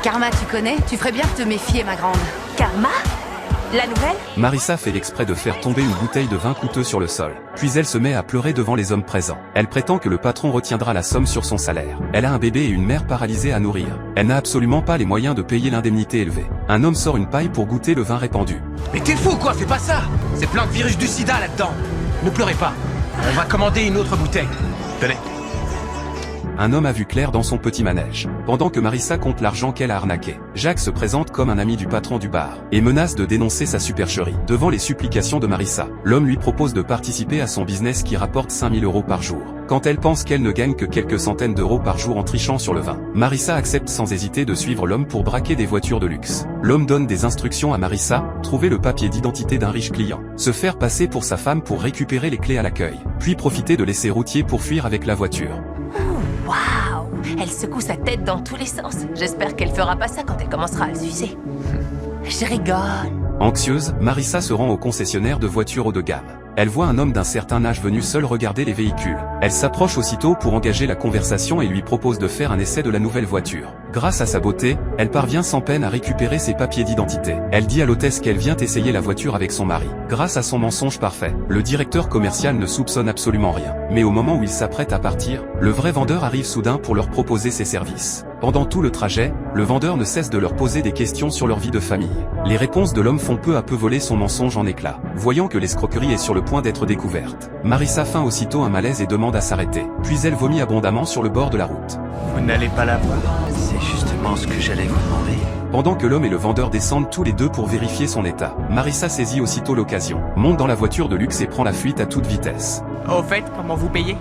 Karma, tu connais? Tu ferais bien de te méfier, ma grande. Karma? La nouvelle? Marissa fait l'exprès de faire tomber une bouteille de vin coûteux sur le sol. Puis elle se met à pleurer devant les hommes présents. Elle prétend que le patron retiendra la somme sur son salaire. Elle a un bébé et une mère paralysée à nourrir. Elle n'a absolument pas les moyens de payer l'indemnité élevée. Un homme sort une paille pour goûter le vin répandu. Mais t'es fou quoi, fais pas ça! C'est plein de virus du sida là-dedans. Ne pleurez pas. On va commander une autre bouteille. Tenez. Un homme a vu clair dans son petit manège. Pendant que Marissa compte l'argent qu'elle a arnaqué, Jacques se présente comme un ami du patron du bar et menace de dénoncer sa supercherie. Devant les supplications de Marissa, l'homme lui propose de participer à son business qui rapporte 5000 € par jour. Quand elle pense qu'elle ne gagne que quelques centaines d'euros par jour en trichant sur le vin, Marissa accepte sans hésiter de suivre l'homme pour braquer des voitures de luxe. L'homme donne des instructions à Marissa, trouver le papier d'identité d'un riche client, se faire passer pour sa femme pour récupérer les clés à l'accueil, puis profiter de l'essai routier pour fuir avec la voiture. Waouh! Elle secoue sa tête dans tous les sens. J'espère qu'elle fera pas ça quand elle commencera à le sucer. Je rigole. Anxieuse, Marissa se rend au concessionnaire de voitures haut de gamme. Elle voit un homme d'un certain âge venu seul regarder les véhicules. Elle s'approche aussitôt pour engager la conversation et lui propose de faire un essai de la nouvelle voiture. Grâce à sa beauté, elle parvient sans peine à récupérer ses papiers d'identité. Elle dit à l'hôtesse qu'elle vient essayer la voiture avec son mari. Grâce à son mensonge parfait, le directeur commercial ne soupçonne absolument rien. Mais au moment où il s'apprête à partir, le vrai vendeur arrive soudain pour leur proposer ses services. Pendant tout le trajet, le vendeur ne cesse de leur poser des questions sur leur vie de famille. Les réponses de l'homme font peu à peu voler son mensonge en éclats. Voyant que l'escroquerie est sur le point d'être découverte, Marissa feint aussitôt un malaise et demande à s'arrêter. Puis elle vomit abondamment sur le bord de la route. Vous n'allez pas la voir? C'est justement ce que j'allais vous demander. Pendant que l'homme et le vendeur descendent tous les deux pour vérifier son état, Marissa saisit aussitôt l'occasion, monte dans la voiture de luxe et prend la fuite à toute vitesse. Au fait, comment vous payez?